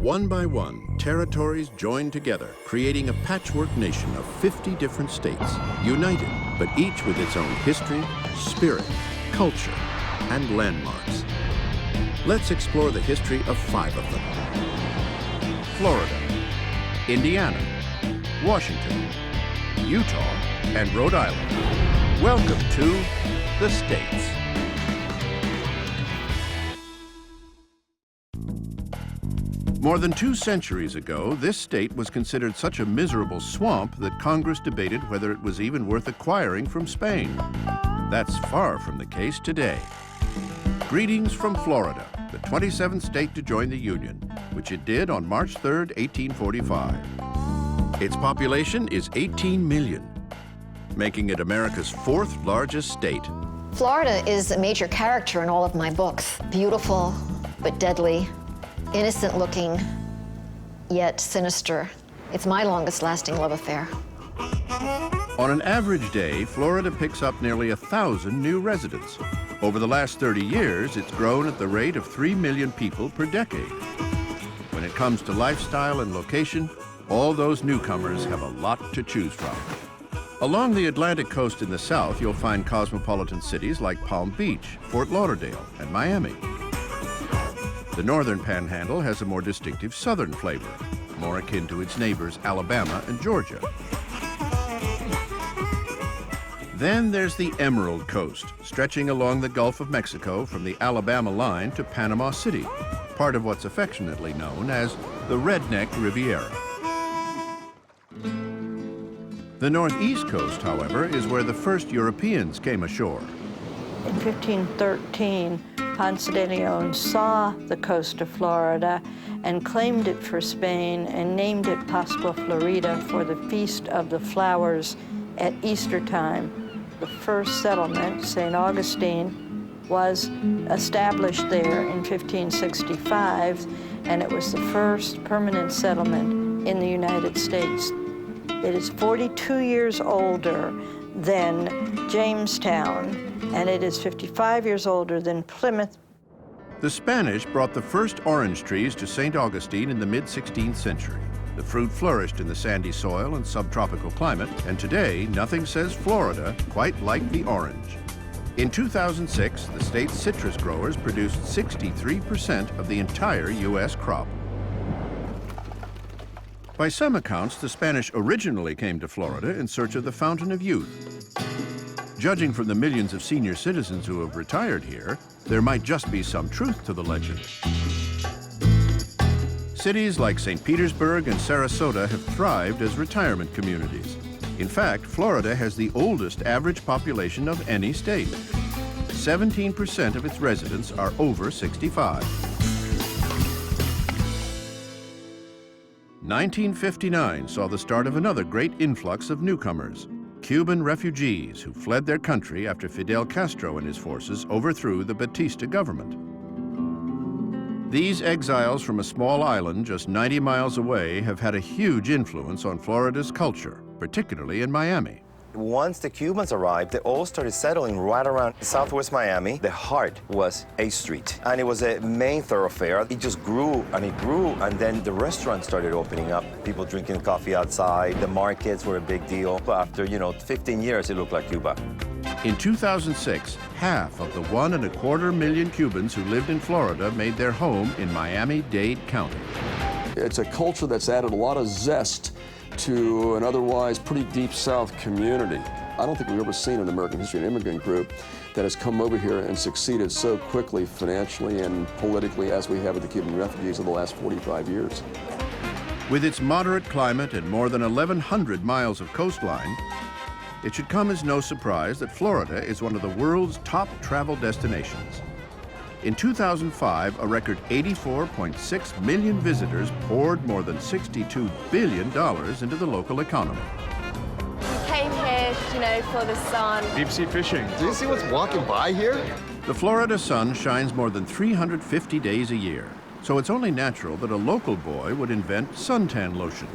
One by one, territories joined together, creating a patchwork nation of 50 different states, united, but each with its own history, spirit, culture, and landmarks. Let's explore the history of 5 of them. Florida, Indiana, Washington, Utah, and Rhode Island. Welcome to the States. More than 2 centuries ago, this state was considered such a miserable swamp that Congress debated whether it was even worth acquiring from Spain. That's far from the case today. Greetings from Florida, the 27th state to join the Union, which it did on March 3, 1845. Its population is 18 million, making it America's 4th largest state. Florida is a major character in all of my books. Beautiful, but deadly. Innocent-looking, yet sinister. It's my longest-lasting love affair. On an average day, Florida picks up nearly 1,000 new residents. Over the last 30 years, it's grown at the rate of 3 million people per decade. When it comes to lifestyle and location, all those newcomers have a lot to choose from. Along the Atlantic coast in the south, you'll find cosmopolitan cities like Palm Beach, Fort Lauderdale, and Miami. The northern panhandle has a more distinctive southern flavor, more akin to its neighbors Alabama and Georgia. Then there's the Emerald Coast, stretching along the Gulf of Mexico from the Alabama line to Panama City, part of what's affectionately known as the Redneck Riviera. The northeast coast, however, is where the first Europeans came ashore. In 1513, Ponce de Leon saw the coast of Florida and claimed it for Spain and named it Pascua Florida for the Feast of the Flowers at Easter time. The first settlement, St. Augustine, was established there in 1565, and it was the first permanent settlement in the United States. It is 42 years older than Jamestown, and it is 55 years older than Plymouth. The Spanish brought the first orange trees to St. Augustine in the mid-16th century. The fruit flourished in the sandy soil and subtropical climate, and today nothing says Florida quite like the orange. In 2006, the state's citrus growers produced 63% of the entire U.S. crop. By some accounts, the Spanish originally came to Florida in search of the Fountain of Youth. Judging from the millions of senior citizens who have retired here, there might just be some truth to the legend. Cities like St. Petersburg and Sarasota have thrived as retirement communities. In fact, Florida has the oldest average population of any state. 17% of its residents are over 65. 1959 saw the start of another great influx of newcomers. Cuban refugees who fled their country after Fidel Castro and his forces overthrew the Batista government. These exiles from a small island just 90 miles away have had a huge influence on Florida's culture, particularly in Miami. Once the Cubans arrived, they all started settling right around southwest Miami. The heart was A Street, and it was a main thoroughfare. It just grew, and then the restaurants started opening up. People drinking coffee outside. The markets were a big deal. After, 15 years, it looked like Cuba. In 2006, half of the 1.25 million Cubans who lived in Florida made their home in Miami-Dade County. It's a culture that's added a lot of zest to an otherwise pretty deep South community. I don't think we've ever seen in American history an immigrant group that has come over here and succeeded so quickly financially and politically as we have with the Cuban refugees in the last 45 years. With its moderate climate and more than 1,100 miles of coastline, it should come as no surprise that Florida is one of the world's top travel destinations. In 2005, a record 84.6 million visitors poured more than $62 billion into the local economy. We came here, for the sun. Deep sea fishing. Do you see what's walking by here? The Florida sun shines more than 350 days a year, so it's only natural that a local boy would invent suntan lotion.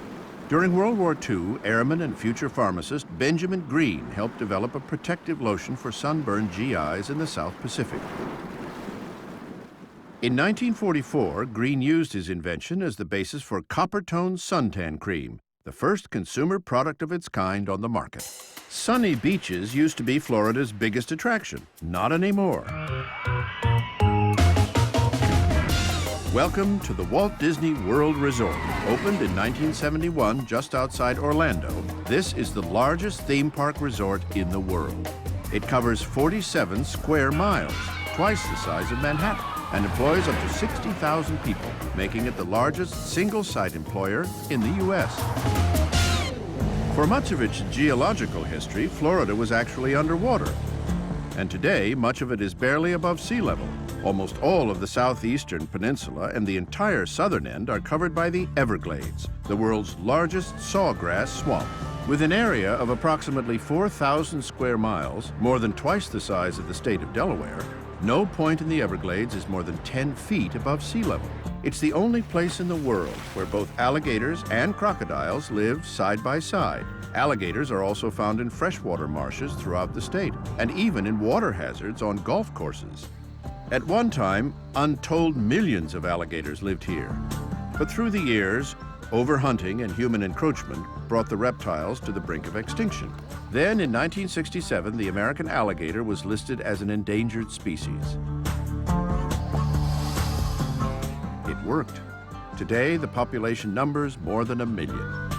During World War II, airman and future pharmacist Benjamin Green helped develop a protective lotion for sunburned GIs in the South Pacific. In 1944, Green used his invention as the basis for Coppertone suntan cream, the first consumer product of its kind on the market. Sunny beaches used to be Florida's biggest attraction. Not anymore. Welcome to the Walt Disney World Resort. Opened in 1971 just outside Orlando, this is the largest theme park resort in the world. It covers 47 square miles, twice the size of Manhattan, and employs up to 60,000 people, making it the largest single-site employer in the U.S. For much of its geological history, Florida was actually underwater. And today, much of it is barely above sea level. Almost all of the southeastern peninsula and the entire southern end are covered by the Everglades, the world's largest sawgrass swamp. With an area of approximately 4,000 square miles, more than twice the size of the state of Delaware, no point in the Everglades is more than 10 feet above sea level. It's the only place in the world where both alligators and crocodiles live side by side. Alligators are also found in freshwater marshes throughout the state, and even in water hazards on golf courses. At one time, untold millions of alligators lived here. But through the years, overhunting and human encroachment brought the reptiles to the brink of extinction. Then, in 1967, the American alligator was listed as an endangered species. It worked. Today, the population numbers more than 1 million.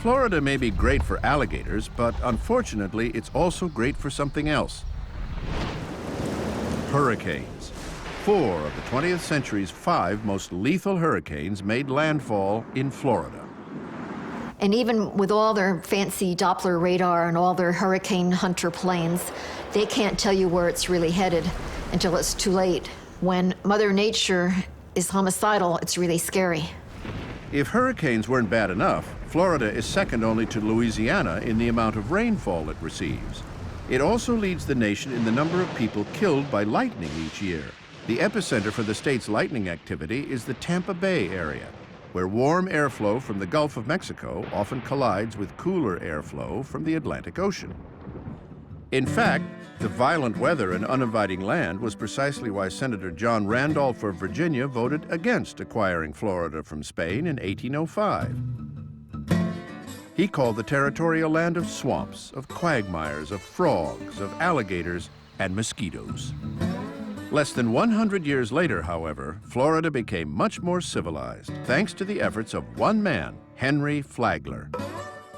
Florida may be great for alligators, but unfortunately, it's also great for something else. Hurricanes. 4 of the 20th century's 5 most lethal hurricanes made landfall in Florida. And even with all their fancy Doppler radar and all their hurricane hunter planes, they can't tell you where it's really headed until it's too late. When Mother Nature is homicidal, it's really scary. If hurricanes weren't bad enough, Florida is second only to Louisiana in the amount of rainfall it receives. It also leads the nation in the number of people killed by lightning each year. The epicenter for the state's lightning activity is the Tampa Bay area, where warm airflow from the Gulf of Mexico often collides with cooler airflow from the Atlantic Ocean. In fact, the violent weather and uninviting land was precisely why Senator John Randolph of Virginia voted against acquiring Florida from Spain in 1805. He called the territory a land of swamps, of quagmires, of frogs, of alligators, and mosquitoes. Less than 100 years later, however, Florida became much more civilized, thanks to the efforts of one man, Henry Flagler.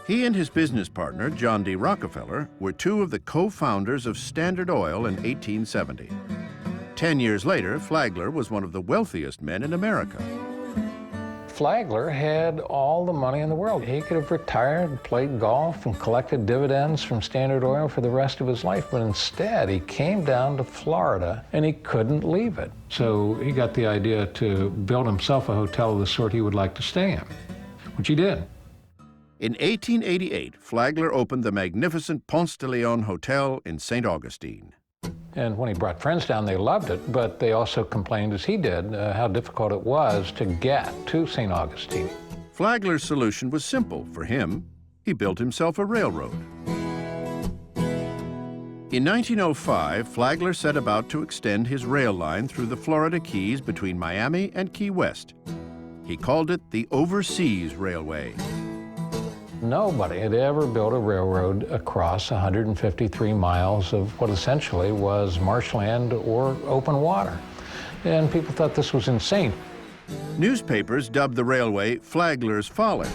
He and his business partner, John D. Rockefeller, were 2 of the co-founders of Standard Oil in 1870. 10 years later, Flagler was one of the wealthiest men in America. Flagler had all the money in the world. He could have retired, played golf, and collected dividends from Standard Oil for the rest of his life, but instead he came down to Florida and he couldn't leave it. So he got the idea to build himself a hotel of the sort he would like to stay in, which he did. In 1888, Flagler opened the magnificent Ponce de Leon Hotel in St. Augustine. And when he brought friends down, they loved it, but they also complained, as he did, how difficult it was to get to St. Augustine. Flagler's solution was simple for him. He built himself a railroad. In 1905, Flagler set about to extend his rail line through the Florida Keys between Miami and Key West. He called it the Overseas Railway. Nobody had ever built a railroad across 153 miles of what essentially was marshland or open water. And people thought this was insane. Newspapers dubbed the railway Flagler's Folly.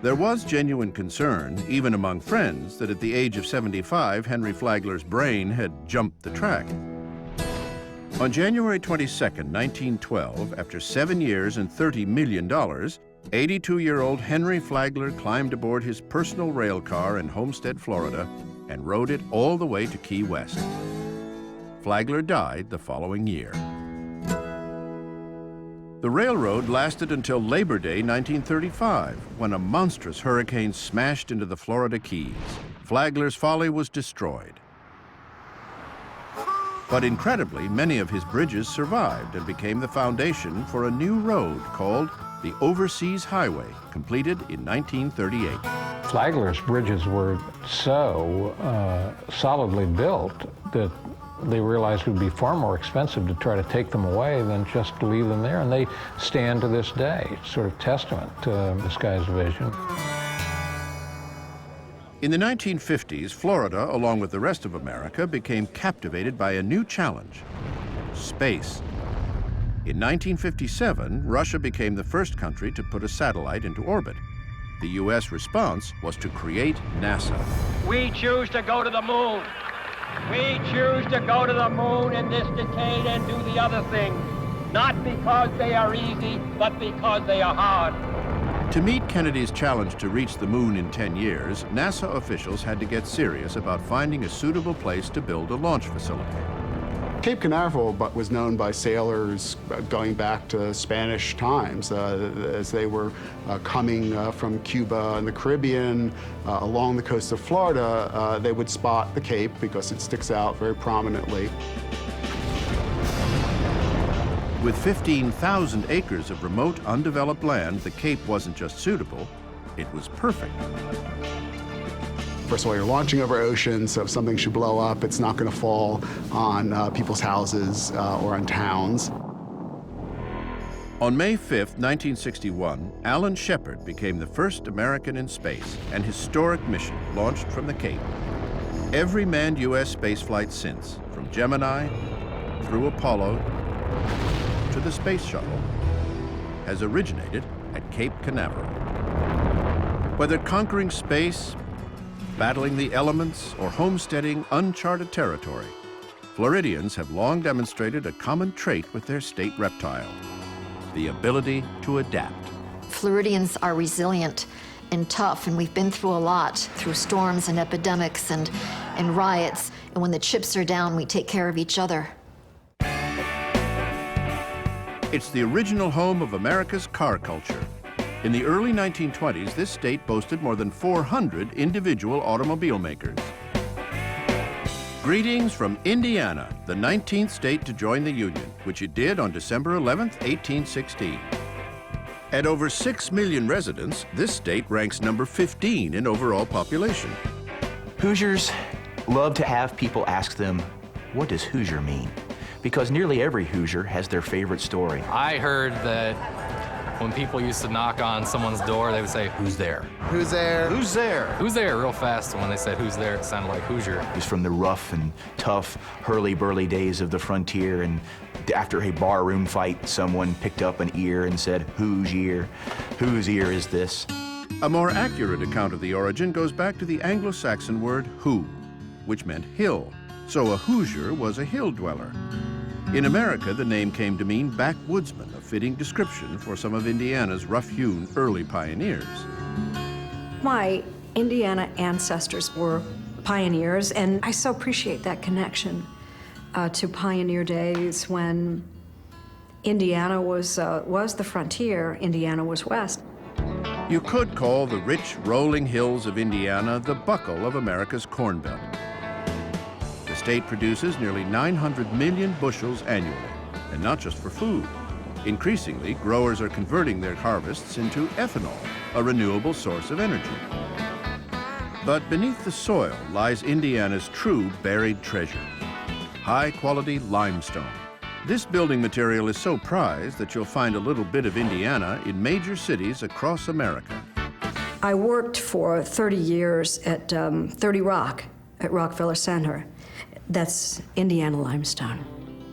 There was genuine concern, even among friends, that at the age of 75, Henry Flagler's brain had jumped the track. On January 22, 1912, after 7 years and $30 million, 82-year-old Henry Flagler climbed aboard his personal rail car in Homestead, Florida, and rode it all the way to Key West. Flagler died the following year. The railroad lasted until Labor Day 1935, when a monstrous hurricane smashed into the Florida Keys. Flagler's Folly was destroyed. But incredibly, many of his bridges survived and became the foundation for a new road called the Overseas Highway, completed in 1938. Flagler's bridges were so solidly built that They realized it would be far more expensive to try to take them away than just to leave them there, and they stand to this day. It's sort of testament to this guy's vision. In the 1950s, Florida, along with the rest of America, became captivated by a new challenge: space. In 1957, Russia became the first country to put a satellite into orbit. The U.S. response was to create NASA. We choose to go to the moon. We choose to go to the moon in this decade and do the other things, not because they are easy, but because they are hard. To meet Kennedy's challenge to reach the moon in 10 years, NASA officials had to get serious about finding a suitable place to build a launch facility. Cape Canaveral was known by sailors going back to Spanish times as they were coming from Cuba and the Caribbean along the coast of Florida. They would spot the Cape because it sticks out very prominently. With 15,000 acres of remote, undeveloped land, the Cape wasn't just suitable, it was perfect. First of all, you're launching over oceans, so if something should blow up, it's not going to fall on people's houses or on towns. On May 5th, 1961, Alan Shepard became the first American in space, an historic mission launched from the Cape. Every manned U.S. spaceflight since, from Gemini through Apollo to the space shuttle, has originated at Cape Canaveral. Whether conquering space, battling the elements, or homesteading uncharted territory, Floridians have long demonstrated a common trait with their state reptile: the ability to adapt. Floridians are resilient and tough, and we've been through a lot, through storms and epidemics and riots, and when the chips are down, we take care of each other. It's the original home of America's car culture. In the early 1920s, this state boasted more than 400 individual automobile makers. Greetings from Indiana, the 19th state to join the Union, which it did on December 11th, 1816. At over 6 million residents, this state ranks number 15 in overall population. Hoosiers love to have people ask them, what does Hoosier mean? Because nearly every Hoosier has their favorite story. I heard that when people used to knock on someone's door, they would say, who's there? Who's there? Who's there? Who's there? Real fast. And when they said, who's there, it sounded like Hoosier. It was from the rough and tough, hurly-burly days of the frontier, and after a barroom fight, someone picked up an ear and said, whose ear? Whose ear is this? A more accurate account of the origin goes back to the Anglo-Saxon word who, which meant hill. So a Hoosier was a hill dweller. In America, the name came to mean backwoodsman, a fitting description for some of Indiana's rough-hewn early pioneers. My Indiana ancestors were pioneers, and I so appreciate that connection to pioneer days when Indiana was the frontier, Indiana was west. You could call the rich, rolling hills of Indiana the buckle of America's Corn Belt. The state produces nearly 900 million bushels annually, and not just for food. Increasingly, growers are converting their harvests into ethanol, a renewable source of energy. But beneath the soil lies Indiana's true buried treasure: high-quality limestone. This building material is so prized that you'll find a little bit of Indiana in major cities across America. I worked for 30 years at 30 Rock at Rockefeller Center. That's Indiana limestone.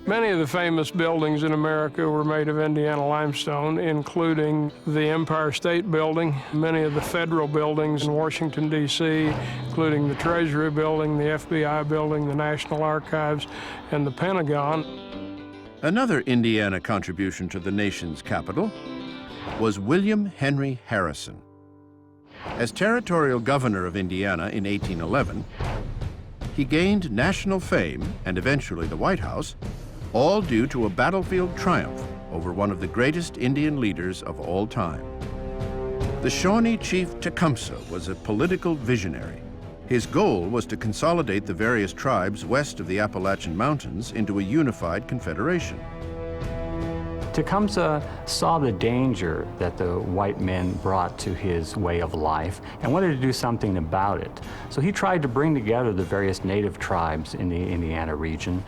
Many of the famous buildings in America were made of Indiana limestone, including the Empire State Building, many of the federal buildings in Washington, D.C., including the Treasury Building, the FBI Building, the National Archives, and the Pentagon. Another Indiana contribution to the nation's capital was William Henry Harrison. As territorial governor of Indiana in 1811, he gained national fame and eventually the White House, all due to a battlefield triumph over one of the greatest Indian leaders of all time. The Shawnee chief Tecumseh was a political visionary. His goal was to consolidate the various tribes west of the Appalachian Mountains into a unified confederation. Tecumseh saw the danger that the white men brought to his way of life and wanted to do something about it. So he tried to bring together the various native tribes in the Indiana region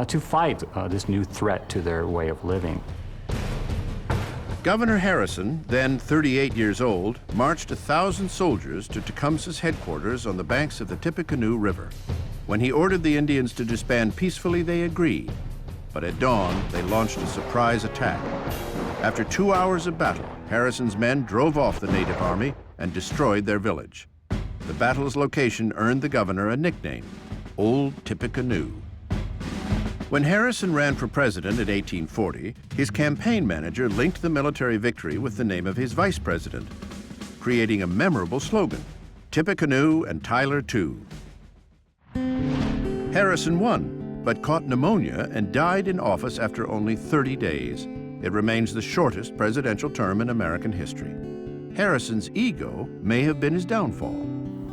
to fight this new threat to their way of living. Governor Harrison, then 38 years old, marched 1,000 soldiers to Tecumseh's headquarters on the banks of the Tippecanoe River. When he ordered the Indians to disband peacefully, they agreed. But at dawn, they launched a surprise attack. After 2 hours of battle, Harrison's men drove off the native army and destroyed their village. The battle's location earned the governor a nickname, Old Tippecanoe. When Harrison ran for president in 1840, his campaign manager linked the military victory with the name of his vice president, creating a memorable slogan, Tippecanoe and Tyler too. Harrison won, but caught pneumonia and died in office after only 30 days. It remains the shortest presidential term in American history. Harrison's ego may have been his downfall.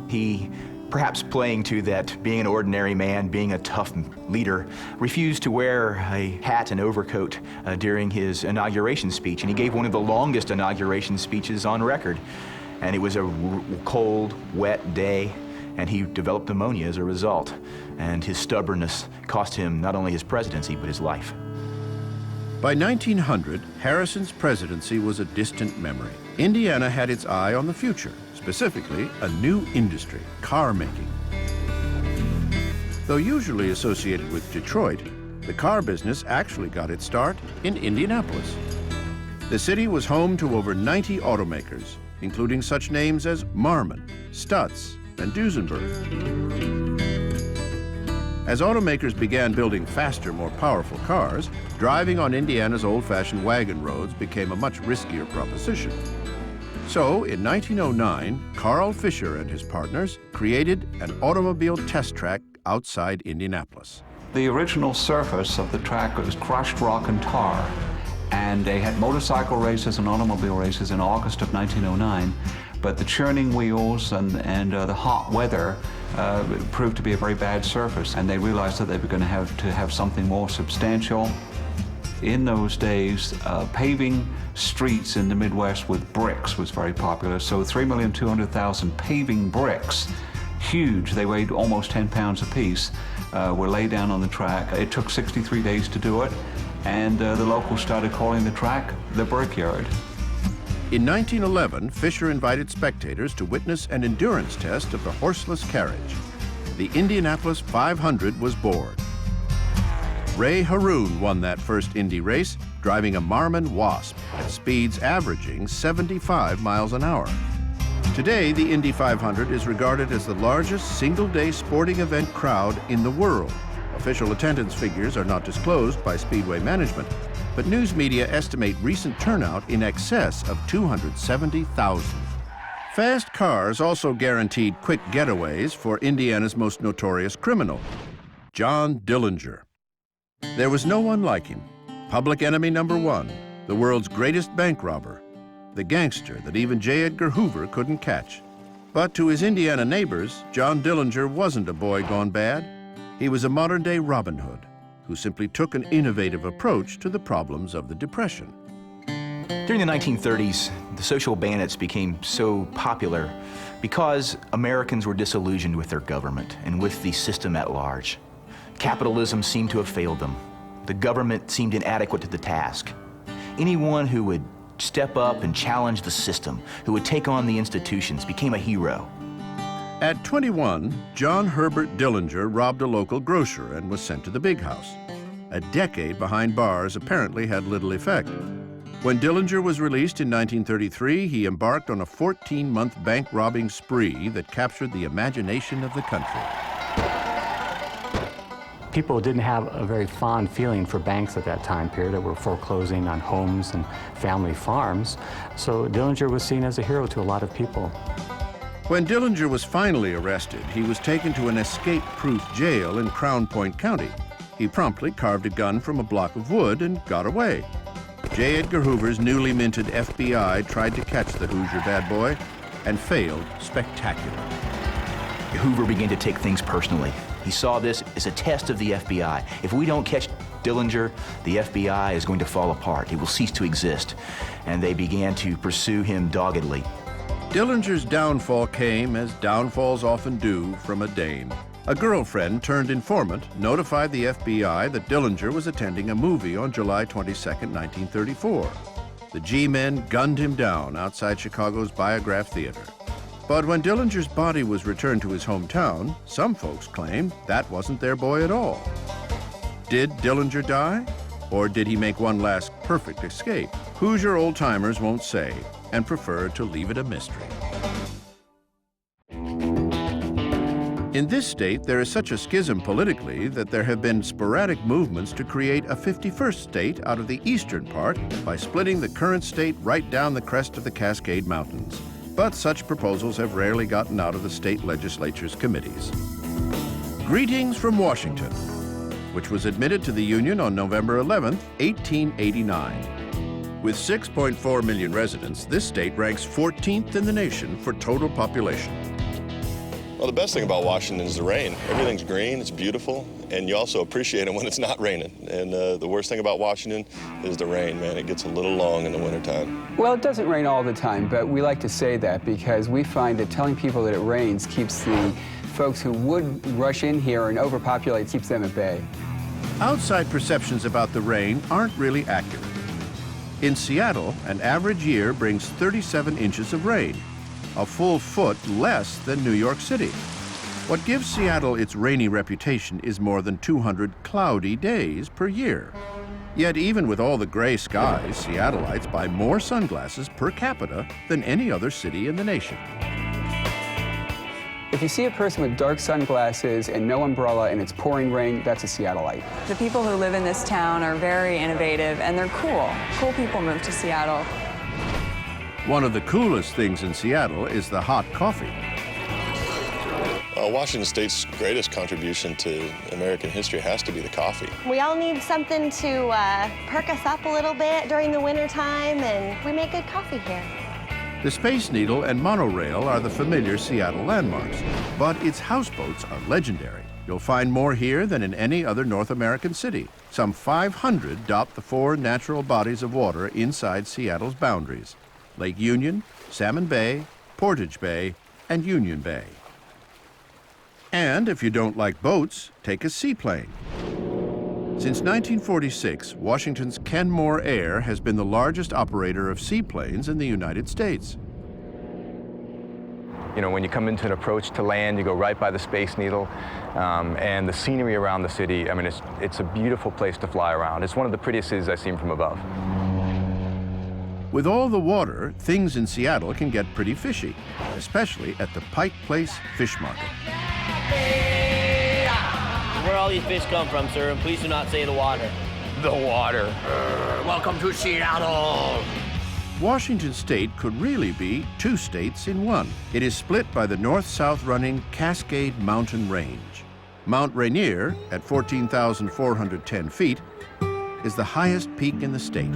He, perhaps playing to that being an ordinary man, being a tough leader, refused to wear a hat and overcoat during his inauguration speech, and he gave one of the longest inauguration speeches on record. And it was a cold, wet day, and he developed pneumonia as a result. And his stubbornness cost him not only his presidency, but his life. By 1900, Harrison's presidency was a distant memory. Indiana had its eye on the future, specifically a new industry, car making. Though usually associated with Detroit, the car business actually got its start in Indianapolis. The city was home to over 90 automakers, including such names as Marmon, Stutz, and Duesenberg. As automakers began building faster, more powerful cars, driving on Indiana's old-fashioned wagon roads became a much riskier proposition. So, in 1909, Carl Fisher and his partners created an automobile test track outside Indianapolis. The original surface of the track was crushed rock and tar, and they had motorcycle races and automobile races in August of 1909, but the churning wheels and the hot weather proved to be a very bad surface, and they realized that they were going to have something more substantial. In those days, paving streets in the Midwest with bricks was very popular, so 3,200,000 paving bricks, huge, they weighed almost 10 pounds apiece, were laid down on the track. It took 63 days to do it, and the locals started calling the track the Brickyard. In 1911, Fisher invited spectators to witness an endurance test of the horseless carriage. The Indianapolis 500 was born. Ray Haroon won that first Indy race, driving a Marmon Wasp at speeds averaging 75 miles an hour. Today, the Indy 500 is regarded as the largest single-day sporting event crowd in the world. Official attendance figures are not disclosed by Speedway management, but news media estimate recent turnout in excess of 270,000. Fast cars also guaranteed quick getaways for Indiana's most notorious criminal, John Dillinger. There was no one like him. Public enemy number one, the world's greatest bank robber, the gangster that even J. Edgar Hoover couldn't catch. But to his Indiana neighbors, John Dillinger wasn't a boy gone bad. He was a modern-day Robin Hood, who simply took an innovative approach to the problems of the Depression. During the 1930s, the social bandits became so popular because Americans were disillusioned with their government and with the system at large. Capitalism seemed to have failed them. The government seemed inadequate to the task. Anyone who would step up and challenge the system, who would take on the institutions, became a hero. At 21, John Herbert Dillinger robbed a local grocer and was sent to the big house. A decade behind bars apparently had little effect. When Dillinger was released in 1933, he embarked on a 14-month bank robbing spree that captured the imagination of the country. People didn't have a very fond feeling for banks at that time period that were foreclosing on homes and family farms, so Dillinger was seen as a hero to a lot of people. When Dillinger was finally arrested, he was taken to an escape-proof jail in Crown Point County. He promptly carved a gun from a block of wood and got away. J. Edgar Hoover's newly minted FBI tried to catch the Hoosier bad boy and failed spectacularly. Hoover began to take things personally. He saw this as a test of the FBI. If we don't catch Dillinger, the FBI is going to fall apart. He will cease to exist. And they began to pursue him doggedly. Dillinger's downfall came, as downfalls often do, from a dame. A girlfriend turned informant notified the FBI that Dillinger was attending a movie on July 22, 1934. The G-men gunned him down outside Chicago's Biograph Theater. But when Dillinger's body was returned to his hometown, some folks claimed that wasn't their boy at all. Did Dillinger die? Or did he make one last perfect escape? Hoosier old-timers won't say and prefer to leave it a mystery. In this state, there is such a schism politically that there have been sporadic movements to create a 51st state out of the eastern part by splitting the current state right down the crest of the Cascade Mountains. But such proposals have rarely gotten out of the state legislature's committees. Greetings from Washington, which was admitted to the Union on November 11, 1889. With 6.4 million residents, this state ranks 14th in the nation for total population. Well, the best thing about Washington is the rain. Everything's green, it's beautiful, and you also appreciate it when it's not raining. And the worst thing about Washington is the rain, man. It gets a little long in the wintertime. Well, it doesn't rain all the time, but we like to say that because we find that telling people that it rains keeps the folks who would rush in here and overpopulate, keeps them at bay. Outside perceptions about the rain aren't really accurate. In Seattle, an average year brings 37 inches of rain, a full foot less than New York City. What gives Seattle its rainy reputation is more than 200 cloudy days per year. Yet even with all the gray skies, Seattleites buy more sunglasses per capita than any other city in the nation. If you see a person with dark sunglasses and no umbrella and it's pouring rain, that's a Seattleite. The people who live in this town are very innovative and they're cool. Cool people move to Seattle. One of the coolest things in Seattle is the hot coffee. Washington State's greatest contribution to American history has to be the coffee. We all need something to perk us up a little bit during the wintertime, and we make good coffee here. The Space Needle and monorail are the familiar Seattle landmarks, but its houseboats are legendary. You'll find more here than in any other North American city. Some 500 dot the 4 natural bodies of water inside Seattle's boundaries: Lake Union, Salmon Bay, Portage Bay, and Union Bay. And if you don't like boats, take a seaplane. Since 1946, Washington's Kenmore Air has been the largest operator of seaplanes in the United States. You know, when you come into an approach to land, you go right by the Space Needle, and the scenery around the city, I mean, it's a beautiful place to fly around. It's one of the prettiest cities I've seen from above. With all the water, things in Seattle can get pretty fishy, especially at the Pike Place Fish Market. Where all these fish come from, sir, and please do not say the water. The water. Welcome to Seattle. Washington State could really be 2 states in one. It is split by the north-south running Cascade Mountain Range. Mount Rainier, at 14,410 feet, is the highest peak in the state.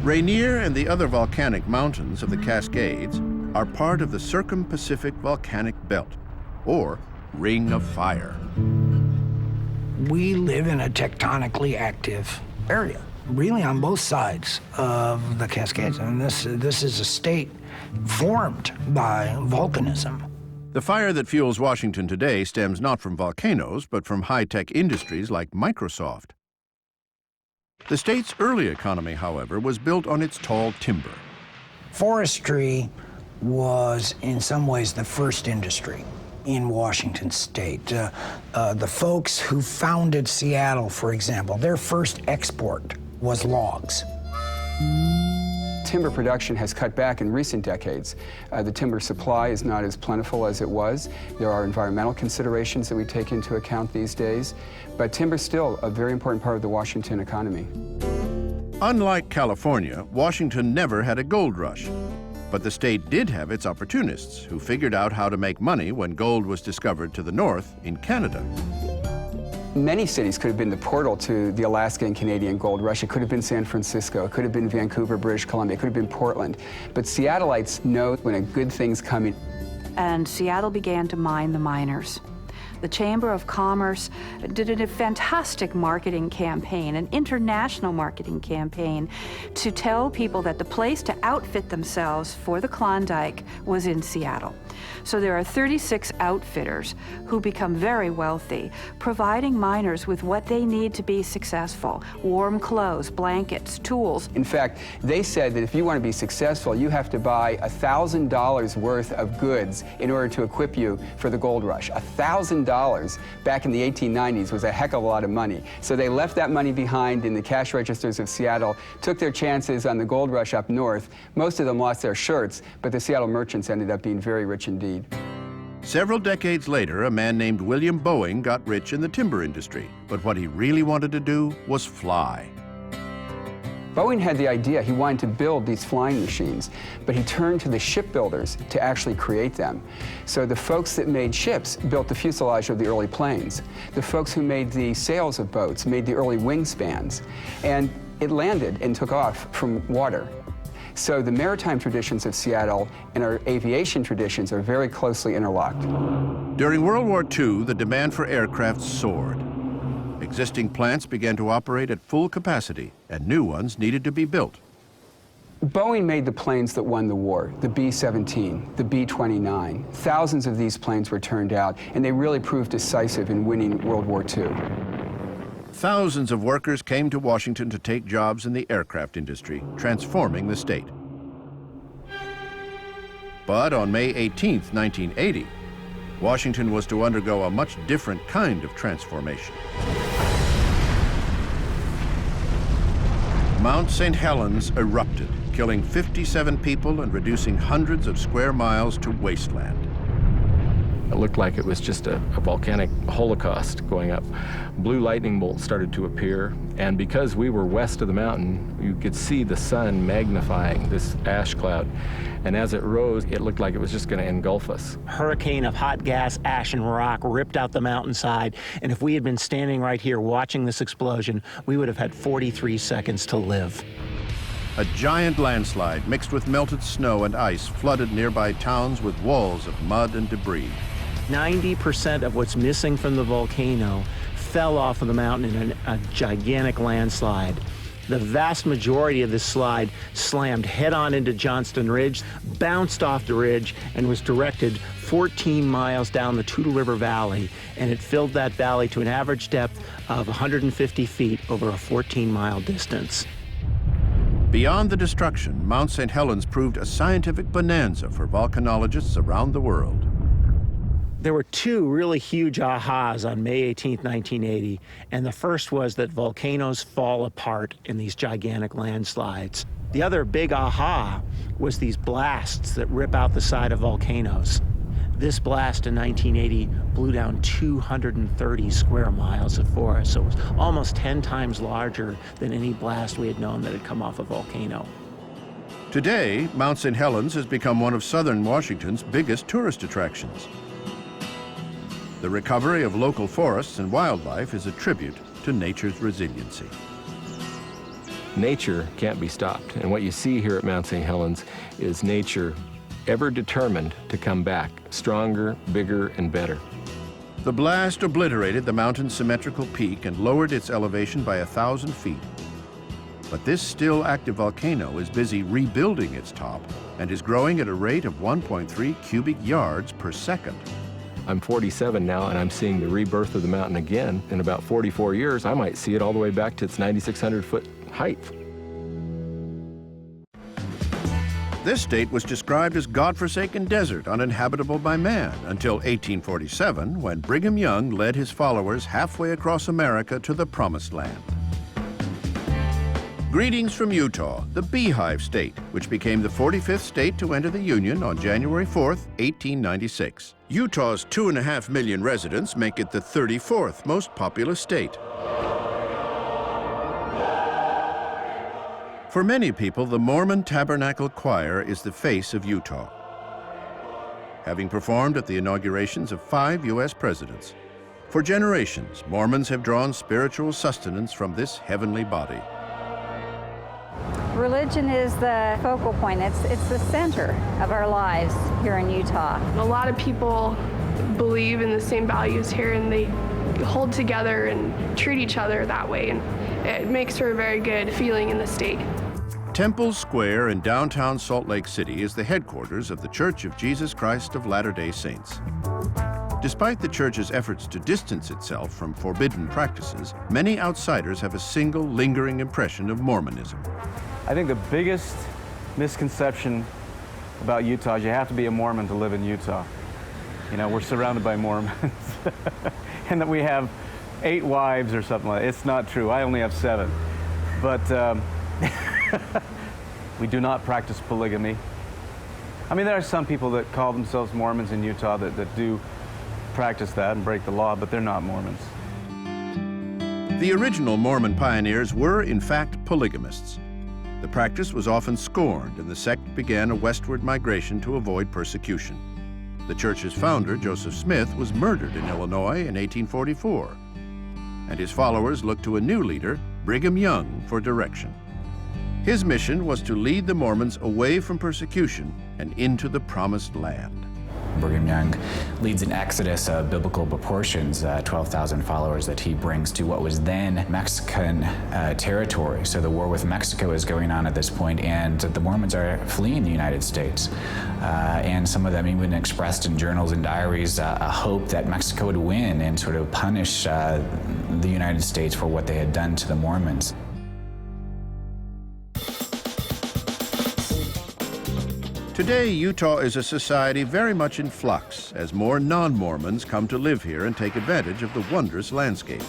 Rainier and the other volcanic mountains of the Cascades are part of the Circum-Pacific Volcanic Belt, or Ring of Fire. We live in a tectonically active area, really on both sides of the Cascades. I mean, this is a state formed by volcanism. The fire that fuels Washington today stems not from volcanoes, but from high-tech industries like Microsoft. The state's early economy, however, was built on its tall timber. Forestry was, in some ways, the first industry in Washington State. The folks who founded Seattle, for example, their first export was logs. Timber production has cut back in recent decades. The timber supply is not as plentiful as it was. There are environmental considerations that we take into account these days, but timber's still a very important part of the Washington economy. Unlike California, Washington never had a gold rush. But the state did have its opportunists who figured out how to make money when gold was discovered to the north in Canada. Many cities could have been the portal to the Alaska and Canadian gold rush. It could have been San Francisco. It could have been Vancouver, British Columbia. It could have been Portland. But Seattleites know when a good thing's coming. And Seattle began to mine the miners. The Chamber of Commerce did a fantastic marketing campaign, an international marketing campaign, to tell people that the place to outfit themselves for the Klondike was in Seattle. So there are 36 outfitters who become very wealthy, providing miners with what they need to be successful: warm clothes, blankets, tools. In fact, they said that if you want to be successful, you have to buy $1,000 worth of goods in order to equip you for the gold rush. $1,000 back in the 1890s was a heck of a lot of money. So they left that money behind in the cash registers of Seattle, took their chances on the gold rush up north. Most of them lost their shirts, but the Seattle merchants ended up being very rich indeed. Several decades later, a man named William Boeing got rich in the timber industry, but what he really wanted to do was fly. Boeing had the idea he wanted to build these flying machines, but he turned to the shipbuilders to actually create them. So the folks that made ships built the fuselage of the early planes. The folks who made the sails of boats made the early wingspans. And it landed and took off from water. So the maritime traditions of Seattle and our aviation traditions are very closely interlocked. During World War II, the demand for aircraft soared. Existing plants began to operate at full capacity, and new ones needed to be built. Boeing made the planes that won the war, the B-17, the B-29. Thousands of these planes were turned out, and they really proved decisive in winning World War II. Thousands of workers came to Washington to take jobs in the aircraft industry, transforming the state. But on May 18, 1980, Washington was to undergo a much different kind of transformation. Mount St. Helens erupted, killing 57 people and reducing hundreds of square miles to wasteland. It looked like it was just a volcanic holocaust going up. Blue lightning bolts started to appear, and because we were west of the mountain, you could see the sun magnifying this ash cloud. And as it rose, it looked like it was just going to engulf us. Hurricane of hot gas, ash, and rock ripped out the mountainside, and if we had been standing right here watching this explosion, we would have had 43 seconds to live. A giant landslide mixed with melted snow and ice flooded nearby towns with walls of mud and debris. 90% of what's missing from the volcano fell off of the mountain in a gigantic landslide. The vast majority of this slide slammed head-on into Johnston Ridge, bounced off the ridge, and was directed 14 miles down the Toutle River Valley, and it filled that valley to an average depth of 150 feet over a 14-mile distance. Beyond the destruction, Mount St. Helens proved a scientific bonanza for volcanologists around the world. There were two really huge ahas on May 18, 1980, and the first was that volcanoes fall apart in these gigantic landslides. The other big aha was these blasts that rip out the side of volcanoes. This blast in 1980 blew down 230 square miles of forest, so it was almost 10 times larger than any blast we had known that had come off a volcano. Today, Mount St. Helens has become one of southern Washington's biggest tourist attractions. The recovery of local forests and wildlife is a tribute to nature's resiliency. Nature can't be stopped, and what you see here at Mount St. Helens is nature ever determined to come back, stronger, bigger, and better. The blast obliterated the mountain's symmetrical peak and lowered its elevation by 1,000 feet. But this still active volcano is busy rebuilding its top and is growing at a rate of 1.3 cubic yards per second. I'm 47 now, and I'm seeing the rebirth of the mountain again. In about 44 years, I might see it all the way back to its 9,600-foot height. This state was described as godforsaken desert, uninhabitable by man, until 1847, when Brigham Young led his followers halfway across America to the Promised Land. Greetings from Utah, the Beehive State, which became the 45th state to enter the Union on January 4th, 1896. Utah's 2.5 million residents make it the 34th most populous state. For many people, the Mormon Tabernacle Choir is the face of Utah, having performed at the inaugurations of 5 U.S. presidents. For generations, Mormons have drawn spiritual sustenance from this heavenly body. Religion is the focal point. It's the center of our lives here in Utah. A lot of people believe in the same values here, and they hold together and treat each other that way, and it makes for a very good feeling in the state. Temple Square in downtown Salt Lake City is the headquarters of the Church of Jesus Christ of Latter-day Saints. Despite the church's efforts to distance itself from forbidden practices, many outsiders have a single lingering impression of Mormonism. I think the biggest misconception about Utah is you have to be a Mormon to live in Utah. You know, we're surrounded by Mormons, and that we have 8 wives or something like that. It's not true. I only have 7. But we do not practice polygamy. I mean, there are some people that call themselves Mormons in Utah that do practice that and break the law, but they're not Mormons. The original Mormon pioneers were, in fact, polygamists. The practice was often scorned, and the sect began a westward migration to avoid persecution. The church's founder, Joseph Smith, was murdered in Illinois in 1844, and his followers looked to a new leader, Brigham Young, for direction. His mission was to lead the Mormons away from persecution and into the Promised Land. Brigham Young leads an exodus of biblical proportions, 12,000 followers that he brings to what was then Mexican territory. So the war with Mexico is going on at this point, and the Mormons are fleeing the United States. And some of them even expressed in journals and diaries a hope that Mexico would win and sort of punish the United States for what they had done to the Mormons. Today, Utah is a society very much in flux as more non-Mormons come to live here and take advantage of the wondrous landscape.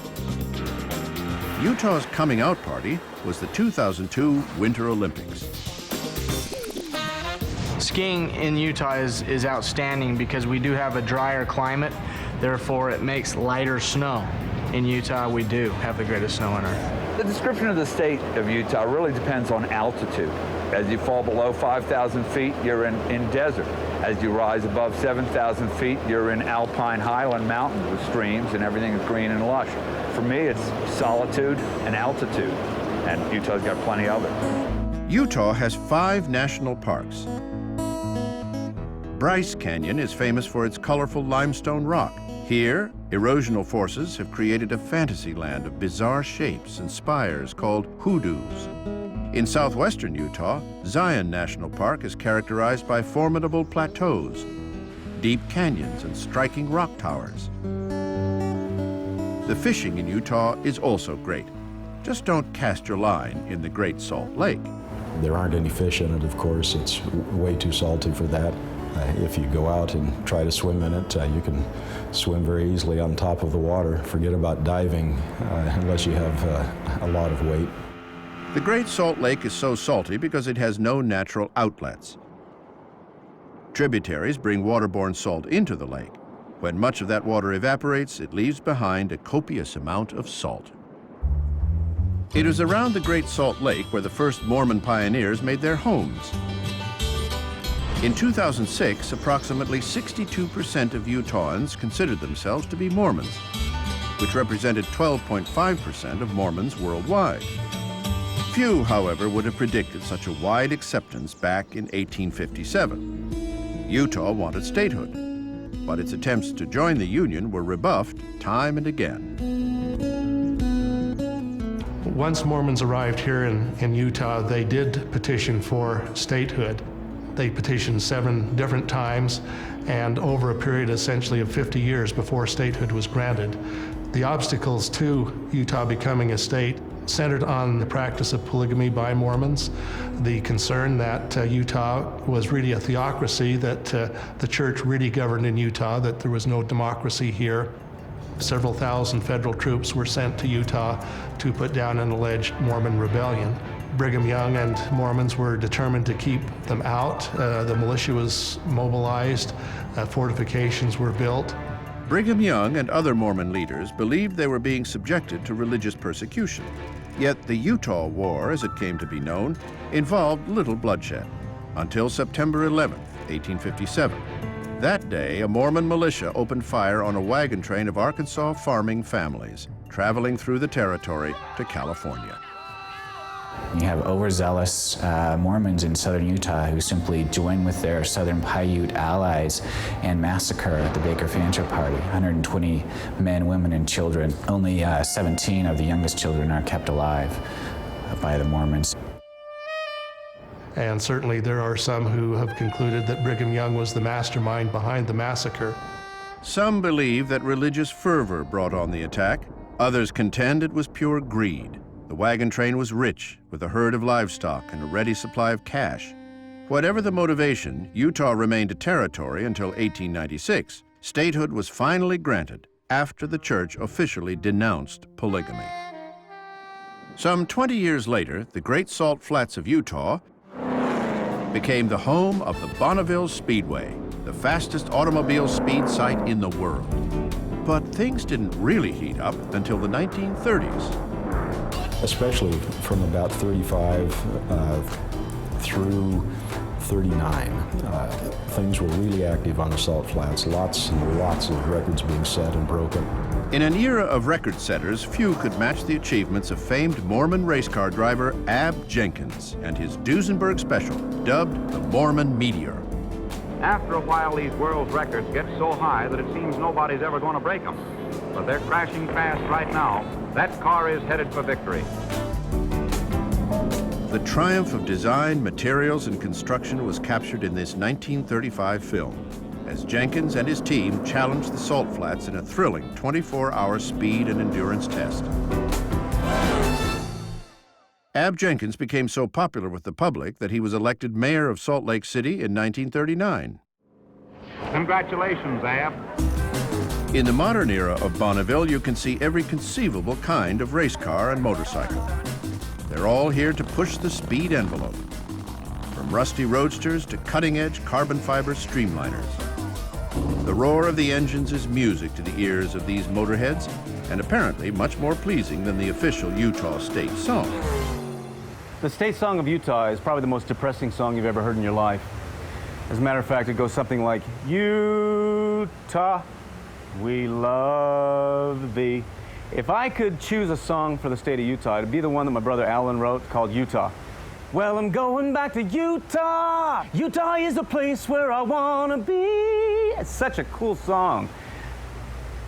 Utah's coming out party was the 2002 Winter Olympics. Skiing in Utah is outstanding because we do have a drier climate, therefore it makes lighter snow. In Utah, we do have the greatest snow on Earth. The description of the state of Utah really depends on altitude. As you fall below 5,000 feet, you're in desert. As you rise above 7,000 feet, you're in alpine highland mountains with streams and everything is green and lush. For me, it's solitude and altitude, and Utah's got plenty of it. Utah has 5 national parks. Bryce Canyon is famous for its colorful limestone rock. Here, erosional forces have created a fantasy land of bizarre shapes and spires called hoodoos. In southwestern Utah, Zion National Park is characterized by formidable plateaus, deep canyons, and striking rock towers. The fishing in Utah is also great. Just don't cast your line in the Great Salt Lake. There aren't any fish in it, of course. It's way too salty for that. If you go out and try to swim in it, you can swim very easily on top of the water. Forget about diving unless you have a lot of weight. The Great Salt Lake is so salty because it has no natural outlets. Tributaries bring waterborne salt into the lake. When much of that water evaporates, it leaves behind a copious amount of salt. It is around the Great Salt Lake where the first Mormon pioneers made their homes. In 2006, approximately 62% of Utahns considered themselves to be Mormons, which represented 12.5% of Mormons worldwide. Few, however, would have predicted such a wide acceptance back in 1857. Utah wanted statehood, but its attempts to join the Union were rebuffed time and again. Once Mormons arrived here in Utah, they did petition for statehood. They petitioned 7 different times and over a period essentially of 50 years before statehood was granted. The obstacles to Utah becoming a state centered on the practice of polygamy by Mormons, the concern that Utah was really a theocracy, that the church really governed in Utah, that there was no democracy here. Several thousand federal troops were sent to Utah to put down an alleged Mormon rebellion. Brigham Young and Mormons were determined to keep them out. The militia was mobilized, fortifications were built. Brigham Young and other Mormon leaders believed they were being subjected to religious persecution. Yet the Utah War, as it came to be known, involved little bloodshed, until September 11, 1857. That day, a Mormon militia opened fire on a wagon train of Arkansas farming families traveling through the territory to California. You have overzealous Mormons in southern Utah who simply join with their southern Paiute allies and massacre the Baker Fancher Party. 120 men, women, and children. Only 17 of the youngest children are kept alive by the Mormons. And certainly there are some who have concluded that Brigham Young was the mastermind behind the massacre. Some believe that religious fervor brought on the attack. Others contend it was pure greed. The wagon train was rich, with a herd of livestock and a ready supply of cash. Whatever the motivation, Utah remained a territory until 1896. Statehood was finally granted after the church officially denounced polygamy. Some 20 years later, the Great Salt Flats of Utah became the home of the Bonneville Speedway, the fastest automobile speed site in the world. But things didn't really heat up until the 1930s. Especially from about 35 through 39. Things were really active on the Salt Flats, lots and lots of records being set and broken. In an era of record setters, few could match the achievements of famed Mormon race car driver Ab Jenkins and his Duesenberg Special, dubbed the Mormon Meteor. After a while, these world records get so high that it seems nobody's ever going to break them. But they're crashing fast right now. That car is headed for victory. The triumph of design, materials, and construction was captured in this 1935 film, as Jenkins and his team challenged the Salt Flats in a thrilling 24-hour speed and endurance test. Ab Jenkins became so popular with the public that he was elected mayor of Salt Lake City in 1939. Congratulations, Ab. In the modern era of Bonneville, you can see every conceivable kind of race car and motorcycle. They're all here to push the speed envelope, from rusty roadsters to cutting-edge carbon fiber streamliners. The roar of the engines is music to the ears of these motorheads, and apparently much more pleasing than the official Utah state song. The state song of Utah is probably the most depressing song you've ever heard in your life. As a matter of fact, it goes something like, Utah, we love thee. If I could choose a song for the state of Utah, it'd be the one that my brother Alan wrote called Utah. Well, I'm going back to Utah. Utah is the place where I want to be. It's such a cool song.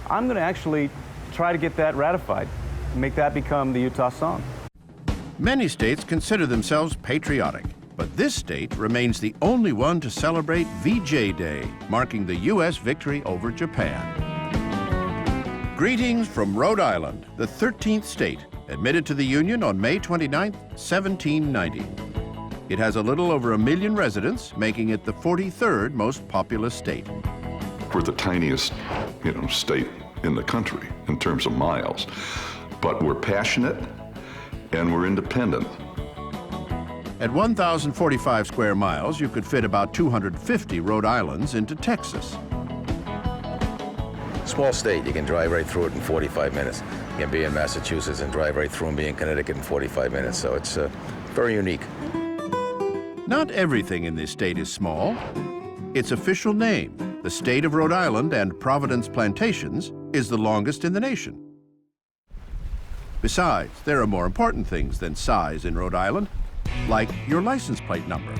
I'm going to actually try to get that ratified, make that become the Utah song. Many states consider themselves patriotic, but this state remains the only one to celebrate VJ Day, marking the U.S. victory over Japan. Greetings from Rhode Island, the 13th state, admitted to the Union on May 29, 1790. It has a little over 1 million residents, making it the 43rd most populous state. We're the tiniest, state in the country in terms of miles, but we're passionate and we're independent. At 1,045 square miles, you could fit about 250 Rhode Islands into Texas. Small state, you can drive right through it in 45 minutes. You can be in Massachusetts and drive right through and be in Connecticut in 45 minutes, so it's very unique. Not everything in this state is small. Its official name, the state of Rhode Island and Providence Plantations, is the longest in the nation. Besides, there are more important things than size in Rhode Island, like your license plate number.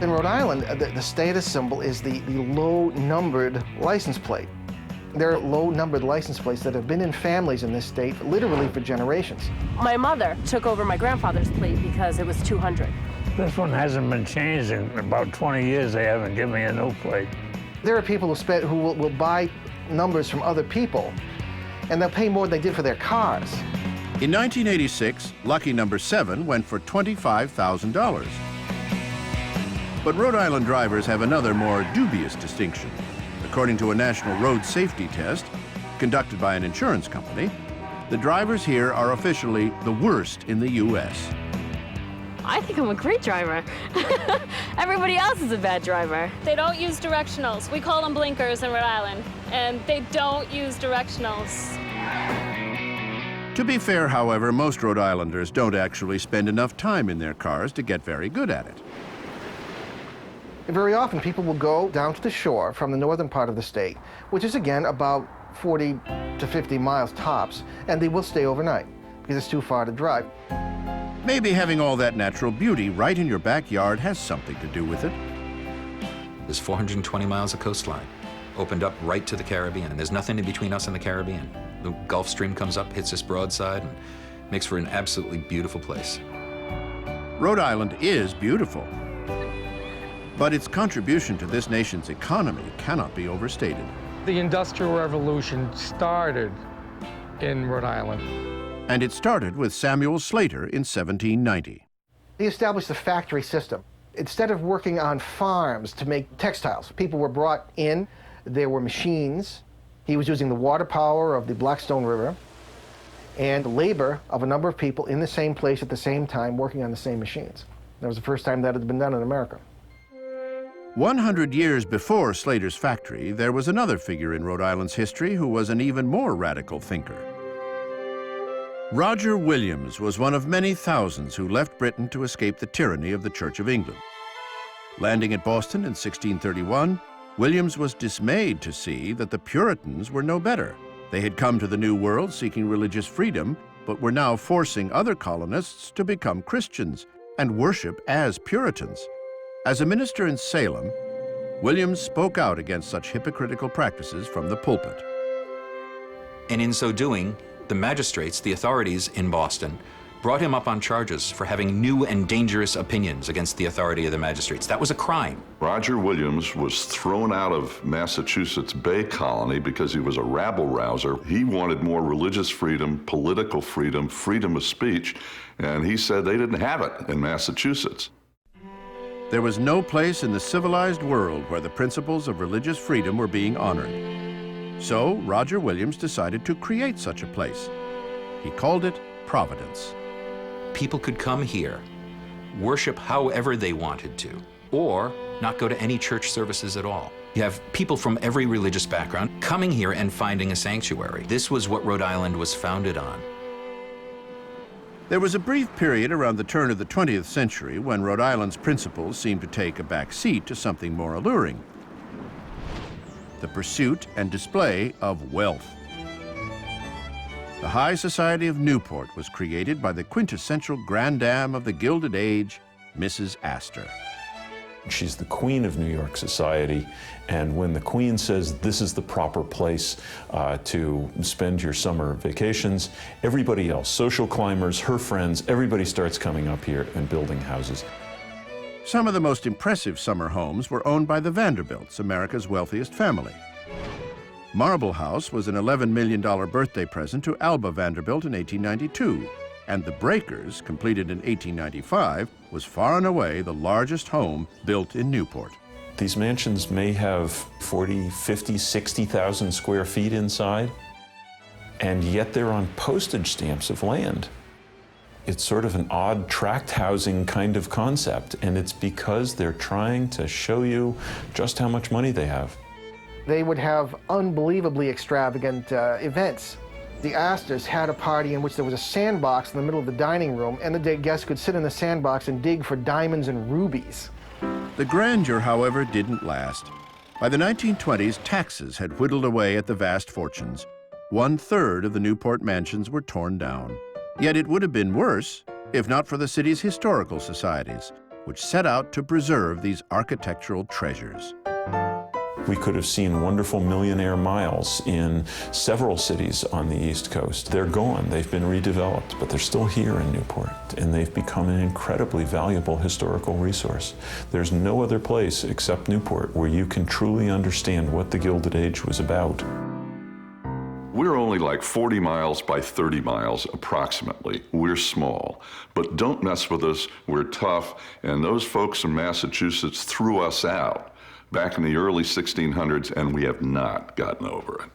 In Rhode Island, the status symbol is the low-numbered license plate. There are low-numbered license plates that have been in families in this state literally for generations. My mother took over my grandfather's plate because it was 200. This one hasn't been changed in about 20 years. They haven't given me a new plate. There are people who will buy numbers from other people, and they'll pay more than they did for their cars. In 1986, lucky number 7 went for $25,000. But Rhode Island drivers have another more dubious distinction. According to a national road safety test conducted by an insurance company, the drivers here are officially the worst in the U.S. I think I'm a great driver. Everybody else is a bad driver. They don't use directionals. We call them blinkers in Rhode Island, and they don't use directionals. To be fair, however, most Rhode Islanders don't actually spend enough time in their cars to get very good at it. Very often, people will go down to the shore from the northern part of the state, which is, again, about 40 to 50 miles tops, and they will stay overnight because it's too far to drive. Maybe having all that natural beauty right in your backyard has something to do with it. There's 420 miles of coastline, opened up right to the Caribbean, and there's nothing in between us and the Caribbean. The Gulf Stream comes up, hits us broadside, and makes for an absolutely beautiful place. Rhode Island is beautiful, but its contribution to this nation's economy cannot be overstated. The Industrial Revolution started in Rhode Island. And it started with Samuel Slater in 1790. He established the factory system. Instead of working on farms to make textiles, people were brought in, there were machines. He was using the water power of the Blackstone River and the labor of a number of people in the same place at the same time working on the same machines. That was the first time that had been done in America. 100 years before Slater's factory, there was another figure in Rhode Island's history who was an even more radical thinker. Roger Williams was one of many thousands who left Britain to escape the tyranny of the Church of England. Landing at Boston in 1631, Williams was dismayed to see that the Puritans were no better. They had come to the New World seeking religious freedom, but were now forcing other colonists to become Christians and worship as Puritans. As a minister in Salem, Williams spoke out against such hypocritical practices from the pulpit. And in so doing, the magistrates, the authorities in Boston, brought him up on charges for having new and dangerous opinions against the authority of the magistrates. That was a crime. Roger Williams was thrown out of Massachusetts Bay Colony because he was a rabble-rouser. He wanted more religious freedom, political freedom, freedom of speech, and he said they didn't have it in Massachusetts. There was no place in the civilized world where the principles of religious freedom were being honored. So Roger Williams decided to create such a place. He called it Providence. People could come here, worship however they wanted to, or not go to any church services at all. You have people from every religious background coming here and finding a sanctuary. This was what Rhode Island was founded on. There was a brief period around the turn of the 20th century when Rhode Island's principles seemed to take a back seat to something more alluring: the pursuit and display of wealth. The high society of Newport was created by the quintessential grand dame of the Gilded Age, Mrs. Astor. She's the queen of New York society, and when the queen says this is the proper place to spend your summer vacations, everybody else, social climbers, her friends, everybody starts coming up here and building houses. Some of the most impressive summer homes were owned by the Vanderbilts, America's wealthiest family. Marble House was an $11 million birthday present to Alba Vanderbilt in 1892, and the Breakers, completed in 1895, was far and away the largest home built in Newport. These mansions may have 40, 50, 60,000 square feet inside, and yet they're on postage stamps of land. It's sort of an odd tract housing kind of concept, and it's because they're trying to show you just how much money they have. They would have unbelievably extravagant events. The Astors had a party in which there was a sandbox in the middle of the dining room, and the guests could sit in the sandbox and dig for diamonds and rubies. The grandeur, however, didn't last. By the 1920s, taxes had whittled away at the vast fortunes. 1/3 of the Newport mansions were torn down. Yet it would have been worse if not for the city's historical societies, which set out to preserve these architectural treasures. We could have seen wonderful millionaire miles in several cities on the East Coast. They're gone, they've been redeveloped, but they're still here in Newport, and they've become an incredibly valuable historical resource. There's no other place except Newport where you can truly understand what the Gilded Age was about. We're only like 40 miles by 30 miles approximately. We're small, but don't mess with us, we're tough, and those folks in Massachusetts threw us out back in the early 1600s, and we have not gotten over it.